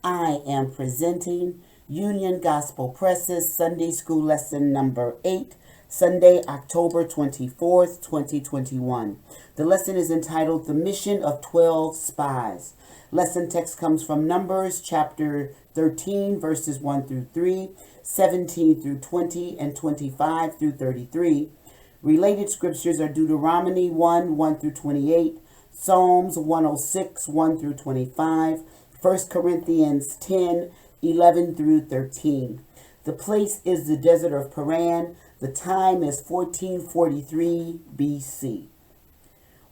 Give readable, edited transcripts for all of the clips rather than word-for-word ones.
I am presenting Union Gospel Press's Sunday School Lesson number 8, Sunday, October 24th, 2021. The lesson is entitled The Mission of 12 Spies. Lesson text comes from Numbers chapter 13, verses 1 through 3, 17 through 20, and 25 through 33. Related scriptures are Deuteronomy 1, 1 through 28, Psalms 106, 1 through 25, 1 Corinthians 10, 11 through 13. The place is the desert of Paran. The time is 1443 BC.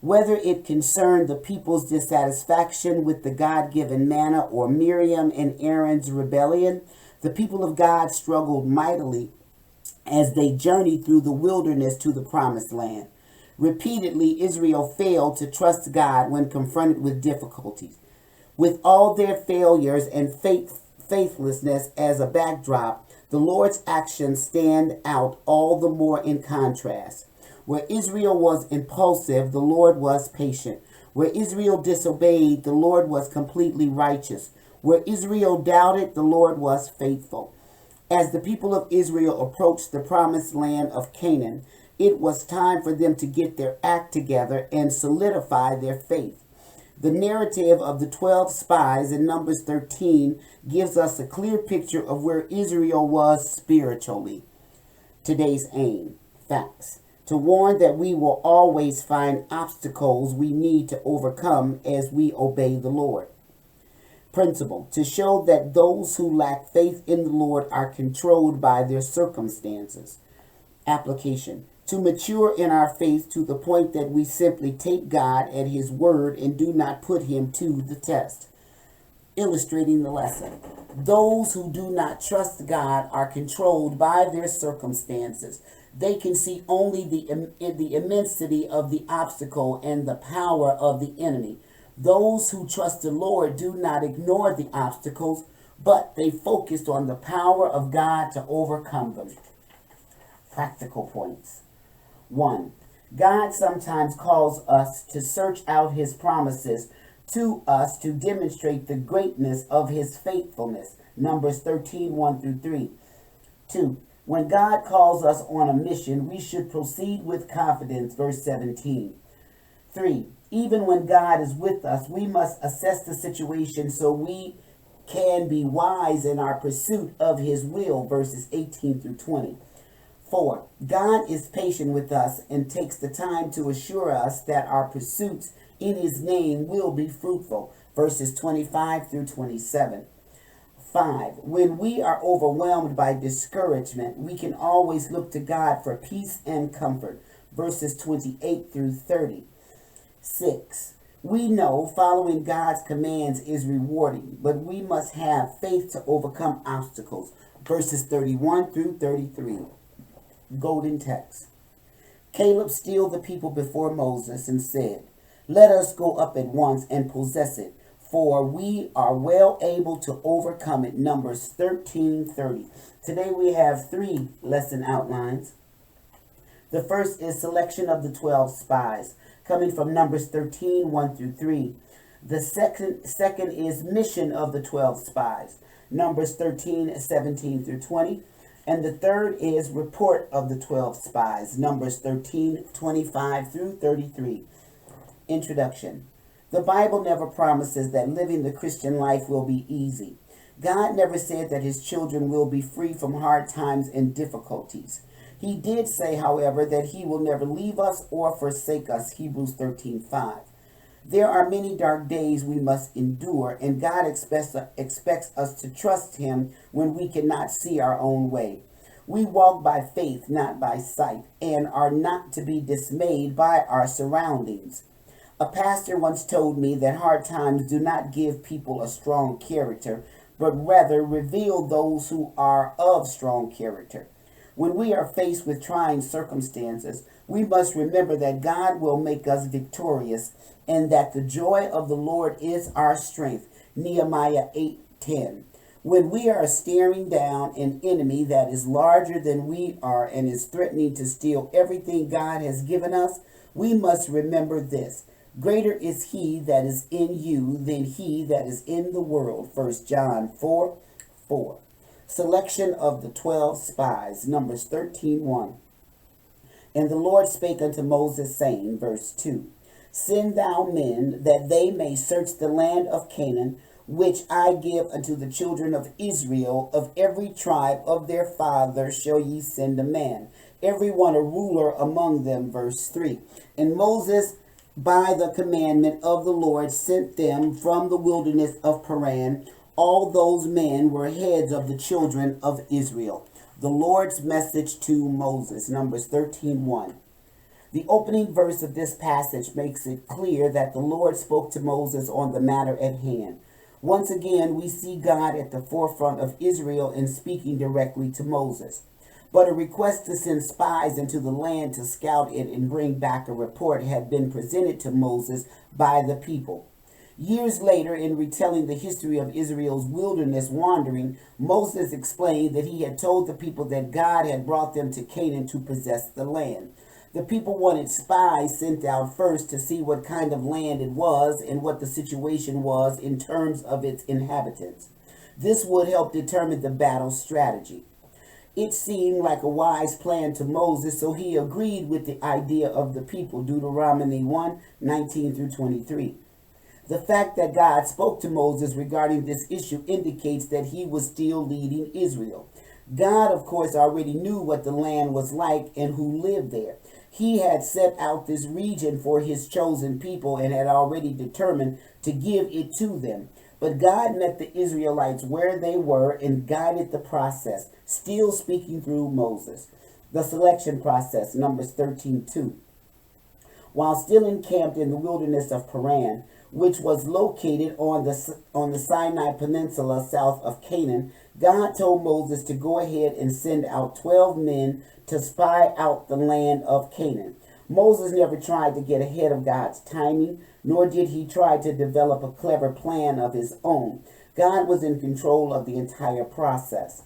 Whether it concerned the people's dissatisfaction with the God-given manna or Miriam and Aaron's rebellion, the people of God struggled mightily as they journeyed through the wilderness to the promised land. Repeatedly, Israel failed to trust God when confronted with difficulties. With all their failures and faithlessness as a backdrop, the Lord's actions stand out all the more in contrast. Where Israel was impulsive, the Lord was patient. Where Israel disobeyed, the Lord was completely righteous. Where Israel doubted, the Lord was faithful. As the people of Israel approached the promised land of Canaan, it was time for them to get their act together and solidify their faith. The narrative of the 12 spies in Numbers 13 gives us a clear picture of where Israel was spiritually. Today's aim, facts, to warn that we will always find obstacles we need to overcome as we obey the Lord. Principle, to show that those who lack faith in the Lord are controlled by their circumstances. Application, to mature in our faith to the point that we simply take God at His word and do not put Him to the test. Illustrating the lesson. Those who do not trust God are controlled by their circumstances. They can see only the immensity of the obstacle and the power of the enemy. Those who trust the Lord do not ignore the obstacles, but they focus on the power of God to overcome them. Practical points. 1. God sometimes calls us to search out His promises to us to demonstrate the greatness of His faithfulness. Numbers 13, 1 through 3. 2. When God calls us on a mission, we should proceed with confidence. Verse 17. 3. Even when God is with us, we must assess the situation so we can be wise in our pursuit of His will. Verses 18 through 20. 4. God is patient with us and takes the time to assure us that our pursuits in His name will be fruitful. Verses 25 through 27. 5. When we are overwhelmed by discouragement, we can always look to God for peace and comfort. Verses 28 through 30. 6. We know following God's commands is rewarding, but we must have faith to overcome obstacles. Verses 31 through 33. Golden text. Caleb stilled the people before Moses and said, "Let us go up at once and possess it, for we are well able to overcome it." Numbers 13:30. Today we have 3 lesson outlines. The first is selection of the 12 spies, coming from Numbers 13, 1 through 3. The second is mission of the 12 spies, Numbers 13, 17 through 20. And the third is report of the 12 spies, Numbers 13, 25 through 33. Introduction. The Bible never promises that living the Christian life will be easy. God never said that His children will be free from hard times and difficulties. He did say, however, that He will never leave us or forsake us, Hebrews 13:5. There are many dark days we must endure, and God expects us to trust Him when we cannot see our own way. We walk by faith, not by sight, and are not to be dismayed by our surroundings. A pastor once told me that hard times do not give people a strong character, but rather reveal those who are of strong character. When we are faced with trying circumstances, we must remember that God will make us victorious and that the joy of the Lord is our strength. Nehemiah 8:10. When we are staring down an enemy that is larger than we are and is threatening to steal everything God has given us, we must remember this. Greater is he that is in you than he that is in the world. 1 John 4:4. Selection of the 12 spies. Numbers 13:1. And the Lord spake unto Moses, saying, verse 2, Send thou men, that they may search the land of Canaan, which I give unto the children of Israel. Of every tribe of their father shall ye send a man, every one a ruler among them. Verse 3. And Moses, by the commandment of the Lord, sent them from the wilderness of Paran. All those men were heads of the children of Israel. The Lord's message to Moses. Numbers 13:1. The opening verse of this passage makes it clear that the Lord spoke to Moses on the matter at hand. Once again, we see God at the forefront of Israel and speaking directly to Moses. But a request to send spies into the land to scout it and bring back a report had been presented to Moses by the people. Years later, in retelling the history of Israel's wilderness wandering, Moses explained that he had told the people that God had brought them to Canaan to possess the land. The people wanted spies sent out first to see what kind of land it was and what the situation was in terms of its inhabitants. This would help determine the battle strategy. It seemed like a wise plan to Moses, so he agreed with the idea of the people. Deuteronomy 1:19-23. The fact that God spoke to Moses regarding this issue indicates that he was still leading Israel. God, of course, already knew what the land was like and who lived there. He had set out this region for his chosen people and had already determined to give it to them. But God met the Israelites where they were and guided the process, still speaking through Moses. The selection process, Numbers 13:2. While still encamped in the wilderness of Paran, which was located on the Sinai Peninsula south of Canaan, God told Moses to go ahead and send out 12 men to spy out the land of Canaan. Moses never tried to get ahead of God's timing, nor did he try to develop a clever plan of his own. God was in control of the entire process.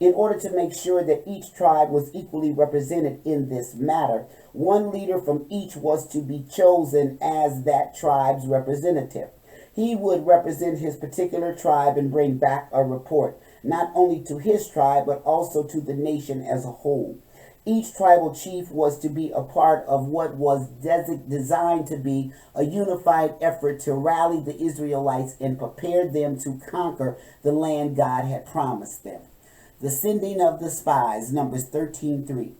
In order to make sure that each tribe was equally represented in this matter, one leader from each was to be chosen as that tribe's representative. He would represent his particular tribe and bring back a report, not only to his tribe, but also to the nation as a whole. Each tribal chief was to be a part of what was designed to be a unified effort to rally the Israelites and prepare them to conquer the land God had promised them. The sending of the spies, Numbers 13:3.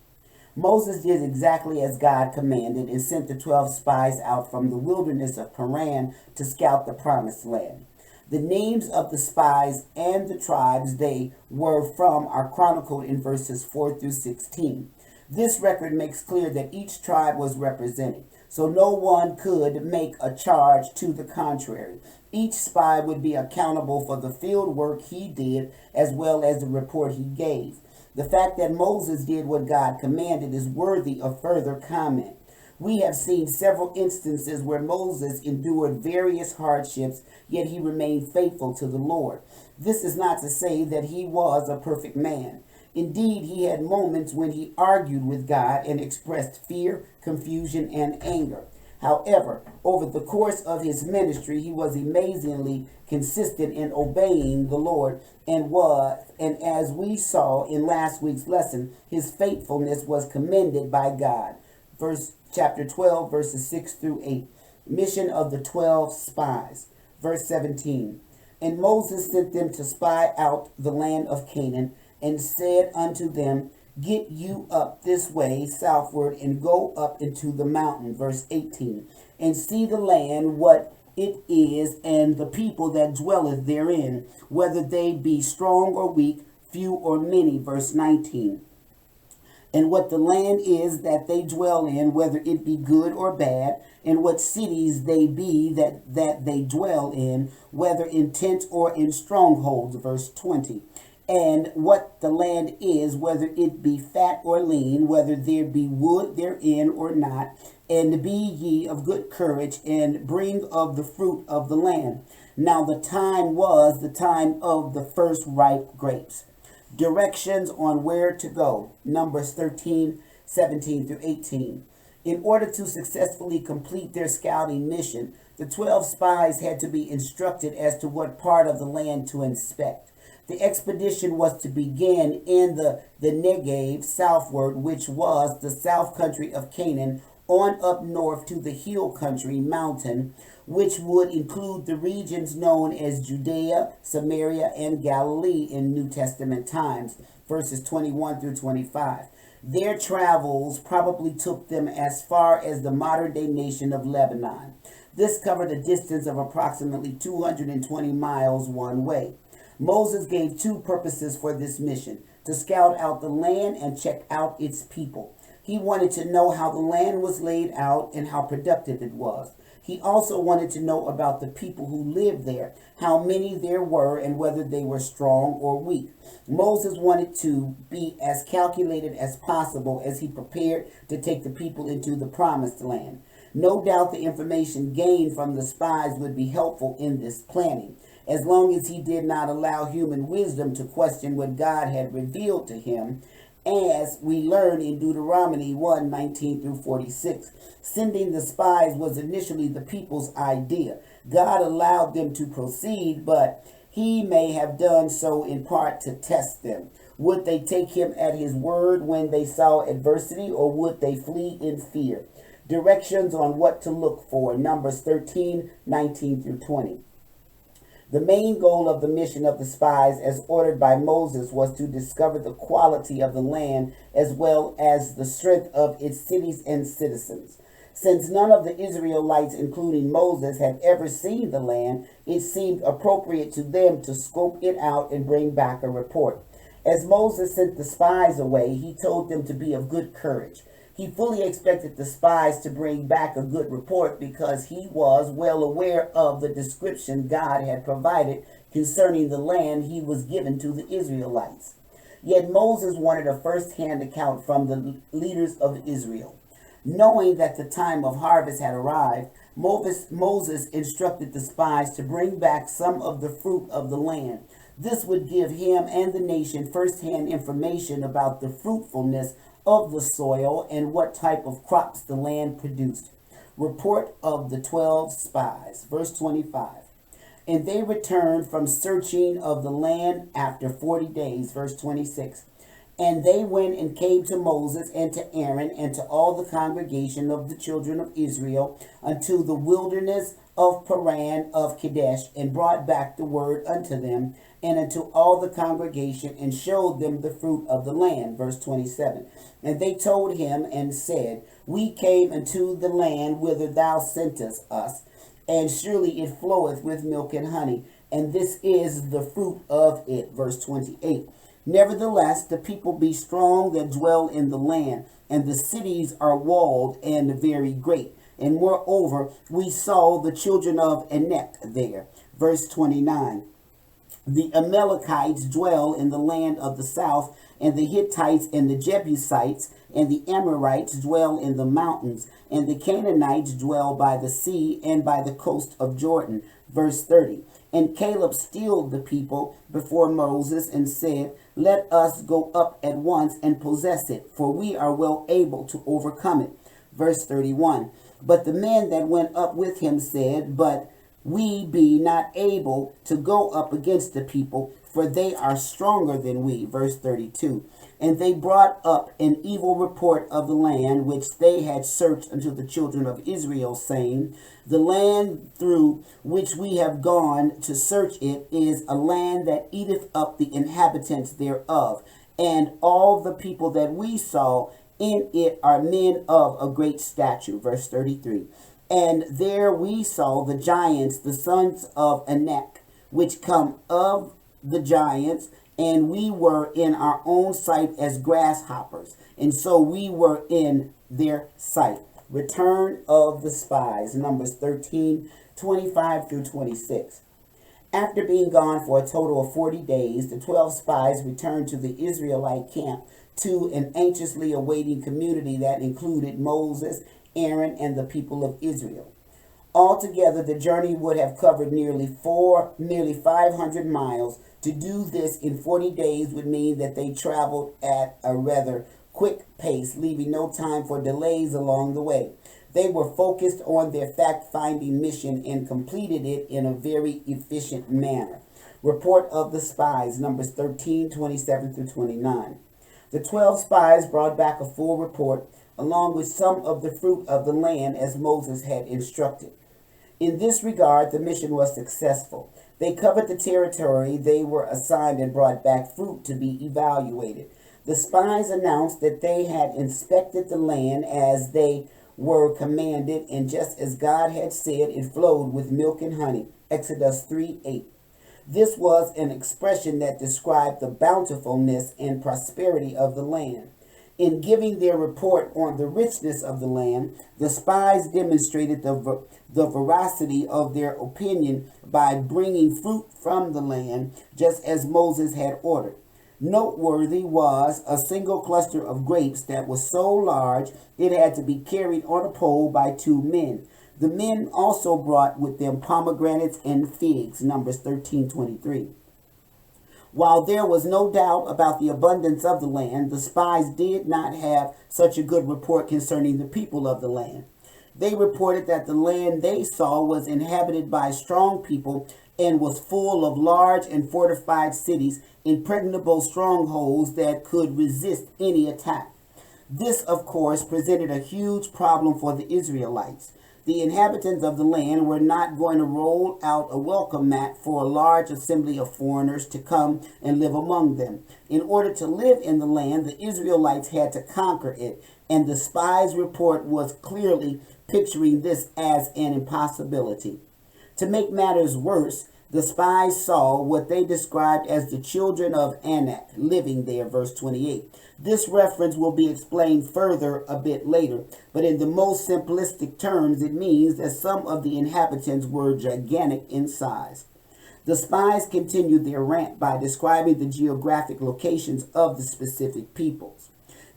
Moses did exactly as God commanded and sent the 12 spies out from the wilderness of Paran to scout the promised land. The names of the spies and the tribes they were from are chronicled in verses 4-16. This record makes clear that each tribe was represented, so no one could make a charge to the contrary. Each spy would be accountable for the field work he did as well as the report he gave. The fact that Moses did what God commanded is worthy of further comment. We have seen several instances where Moses endured various hardships, yet he remained faithful to the Lord. This is not to say that he was a perfect man. Indeed, he had moments when he argued with God and expressed fear, confusion, and anger. However, over the course of his ministry, he was amazingly consistent in obeying the Lord and as we saw in last week's lesson, his faithfulness was commended by God. Chapter 12, verses 6-8. Mission of the 12 spies. Verse 17. And Moses sent them to spy out the land of Canaan, and said unto them, Get you up this way southward, and go up into the mountain. Verse 18. And see the land, what it is, and the people that dwelleth therein, whether they be strong or weak, few or many. Verse 19. And what the land is that they dwell in, whether it be good or bad, and what cities they be that they dwell in, whether in tents or in strongholds. Verse 20. And what the land is, whether it be fat or lean, whether there be wood therein or not, and be ye of good courage, and bring of the fruit of the land. Now the time was the time of the first ripe grapes. Directions on where to go. Numbers 13:17-18. In order to successfully complete their scouting mission, the 12 spies had to be instructed as to what part of the land to inspect. The expedition was to begin in the Negev southward, which was the south country of Canaan, on up north to the hill country mountain, which would include the regions known as Judea, Samaria, and Galilee in New Testament times, verses 21 through 25. Their travels probably took them as far as the modern-day nation of Lebanon. This covered a distance of approximately 220 miles one way. Moses gave two purposes for this mission: to scout out the land and check out its people. He wanted to know how the land was laid out and how productive it was. He also wanted to know about the people who lived there, how many there were, and whether they were strong or weak. Moses wanted to be as calculated as possible as he prepared to take the people into the promised land. No doubt the information gained from the spies would be helpful in this planning, as long as he did not allow human wisdom to question what God had revealed to him, as we learn in Deuteronomy 1:19 through 46. Sending the spies was initially the people's idea. God allowed them to proceed, but he may have done so in part to test them. Would they take him at his word when they saw adversity, or would they flee in fear? Directions on what to look for, Numbers 13:19 through 20. The main goal of the mission of the spies, as ordered by Moses, was to discover the quality of the land as well as the strength of its cities and citizens. Since none of the Israelites, including Moses, had ever seen the land, it seemed appropriate to them to scope it out and bring back a report. As Moses sent the spies away, he told them to be of good courage. He fully expected the spies to bring back a good report because he was well aware of the description God had provided concerning the land he was given to the Israelites. Yet Moses wanted a first-hand account from the leaders of Israel. Knowing that the time of harvest had arrived, Moses instructed the spies to bring back some of the fruit of the land. This would give him and the nation first-hand information about the fruitfulness of the soil and what type of crops the land produced. Report of the 12 spies, verse 25. And they returned from searching of the land after 40 days, verse 26. And they went and came to Moses and to Aaron and to all the congregation of the children of Israel unto the wilderness of Paran of Kadesh, and brought back the word unto them and unto all the congregation, and showed them the fruit of the land. Verse 27. And they told him and said, We came into the land whither thou sentest us, and surely it floweth with milk and honey, and this is the fruit of it. Verse 28. Nevertheless, the people be strong that dwell in the land, and the cities are walled and very great. And moreover, we saw the children of Anak there. Verse 29. The Amalekites dwell in the land of the south, and the Hittites and the Jebusites and the Amorites dwell in the mountains, and the Canaanites dwell by the sea and by the coast of Jordan. Verse 30. And Caleb stilled the people before Moses and said, Let us go up at once and possess it, for we are well able to overcome it. Verse 31. But the men that went up with him said, But we be not able to go up against the people, for they are stronger than we. Verse 32. And they brought up an evil report of the land which they had searched unto the children of Israel, saying, The land through which we have gone to search it is a land that eateth up the inhabitants thereof, and all the people that we saw in it are men of a great stature. Verse 33. And there we saw the giants, the sons of Anak, which come of the giants, and we were in our own sight as grasshoppers, and so we were in their sight. Return of the spies, Numbers 13:25 through 26. After being gone for a total of 40 days, the 12 spies returned to the Israelite camp, to an anxiously awaiting community that included Moses, Aaron, and the people of Israel. Altogether, the journey would have covered nearly 500 miles. To do this in 40 days would mean that they traveled at a rather quick pace, leaving no time for delays along the way. They were focused on their fact-finding mission and completed it in a very efficient manner. Report of the spies, Numbers 13:27 through 29. The 12 spies brought back a full report, along with some of the fruit of the land as Moses had instructed. In this regard, the mission was successful. They covered the territory they were assigned and brought back fruit to be evaluated. The spies announced that they had inspected the land as they were commanded, and just as God had said, it flowed with milk and honey. Exodus 3:8. This was an expression that described the bountifulness and prosperity of the land. In giving their report on the richness of the land, the spies demonstrated the veracity of their opinion by bringing fruit from the land, just as Moses had ordered. Noteworthy was a single cluster of grapes that was so large it had to be carried on a pole by 2 men. The men also brought with them pomegranates and figs, Numbers 13:23. While there was no doubt about the abundance of the land, the spies did not have such a good report concerning the people of the land. They reported that the land they saw was inhabited by strong people and was full of large and fortified cities, impregnable strongholds that could resist any attack. This, of course, presented a huge problem for the Israelites. The inhabitants of the land were not going to roll out a welcome mat for a large assembly of foreigners to come and live among them. In order to live in the land, the Israelites had to conquer it, and the spies' report was clearly picturing this as an impossibility. To make matters worse, the spies saw what they described as the children of Anak living there, verse 28. This reference will be explained further a bit later, but in the most simplistic terms, it means that some of the inhabitants were gigantic in size. The spies continued their rant by describing the geographic locations of the specific peoples.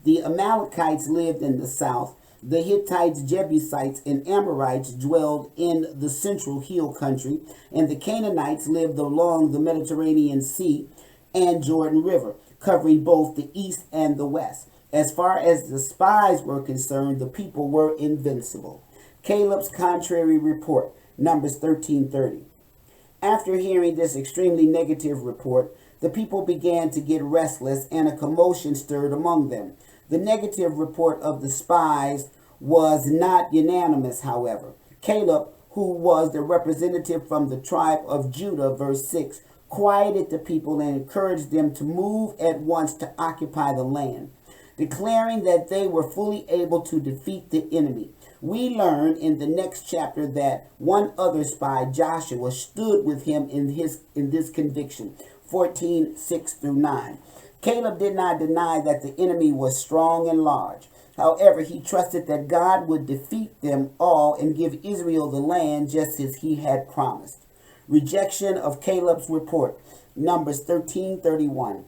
The Amalekites lived in the south. The Hittites, Jebusites, and Amorites dwelled in the central hill country, and the Canaanites lived along the Mediterranean Sea and Jordan River, covering both the east and the west. As far as the spies were concerned, the people were invincible. Caleb's contrary report, Numbers 13:30. After hearing this extremely negative report, the people began to get restless, and a commotion stirred among them. The negative report of the spies was not unanimous, however. Caleb, who was the representative from the tribe of Judah, verse 6, quieted the people and encouraged them to move at once to occupy the land, declaring that they were fully able to defeat the enemy. We learn in the next chapter that one other spy, Joshua, stood with him in this conviction, 14:6 through 9. Caleb did not deny that the enemy was strong and large. However, he trusted that God would defeat them all and give Israel the land just as he had promised. Rejection of Caleb's report, Numbers 13:31.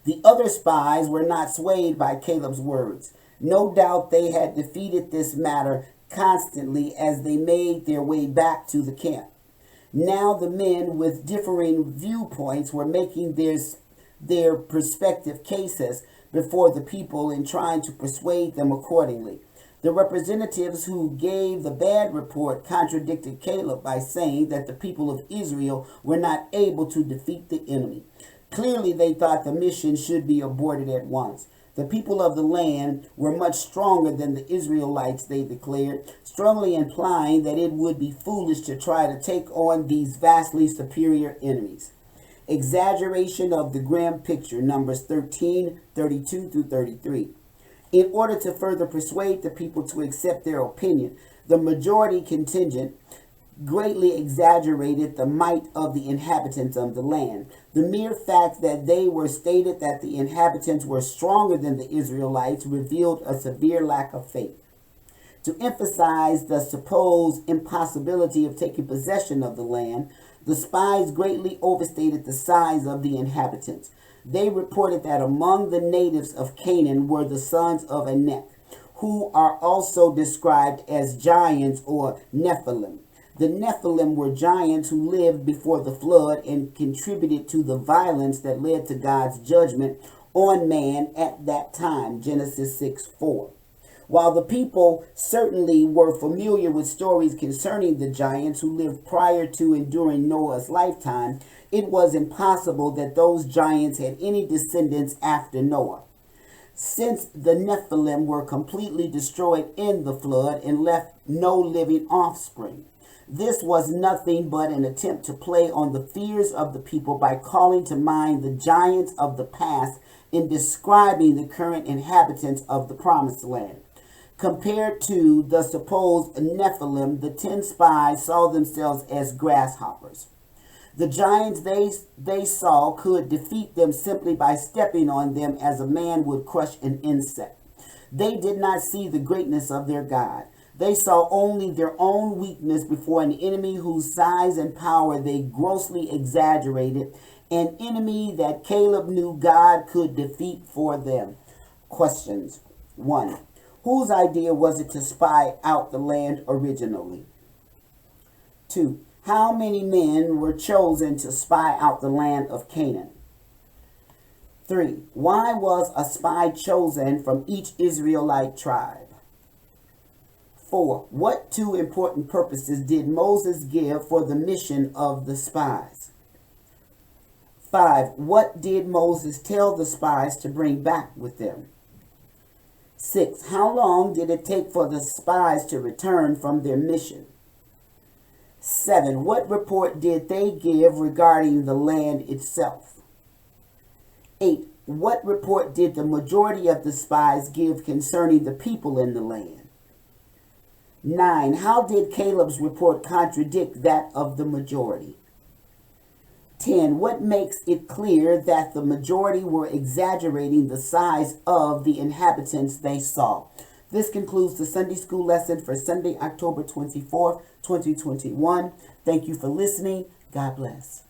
The other spies were not swayed by Caleb's words. No doubt they had defeated this matter constantly as they made their way back to the camp. Now the men with differing viewpoints were making their prospective cases before the people and trying to persuade them accordingly. The representatives who gave the bad report contradicted Caleb by saying that the people of Israel were not able to defeat the enemy. Clearly, they thought the mission should be aborted at once. The people of the land were much stronger than the Israelites, they declared, strongly implying that it would be foolish to try to take on these vastly superior enemies. Exaggeration of the grim picture, Numbers 13:32 through 33. In order to further persuade the people to accept their opinion, the majority contingent greatly exaggerated the might of the inhabitants of the land. The mere fact that they were stated that the inhabitants were stronger than the Israelites revealed a severe lack of faith. To emphasize the supposed impossibility of taking possession of the land, the spies greatly overstated the size of the inhabitants. They reported that among the natives of Canaan were the sons of Anak, who are also described as giants or Nephilim. The Nephilim were giants who lived before the flood and contributed to the violence that led to God's judgment on man at that time, Genesis 6:4. While the people certainly were familiar with stories concerning the giants who lived prior to and during Noah's lifetime, it was impossible that those giants had any descendants after Noah, since the Nephilim were completely destroyed in the flood and left no living offspring. This was nothing but an attempt to play on the fears of the people by calling to mind the giants of the past in describing the current inhabitants of the promised land. Compared to the supposed Nephilim, the 10 spies saw themselves as grasshoppers. The giants they saw could defeat them simply by stepping on them as a man would crush an insect. They did not see the greatness of their God. They saw only their own weakness before an enemy whose size and power they grossly exaggerated, an enemy that Caleb knew God could defeat for them. Questions. 1. Whose idea was it to spy out the land originally? 2. How many men were chosen to spy out the land of Canaan? 3. Why was a spy chosen from each Israelite tribe? 4. What 2 important purposes did Moses give for the mission of the spies? 5. What did Moses tell the spies to bring back with them? 6. How long did it take for the spies to return from their mission? 7. What report did they give regarding the land itself? 8. What report did the majority of the spies give concerning the people in the land? 9. How did Caleb's report contradict that of the majority? 10. What makes it clear that the majority were exaggerating the size of the inhabitants they saw? This concludes the Sunday School lesson for Sunday, October 24th, 2021. Thank you for listening. God bless.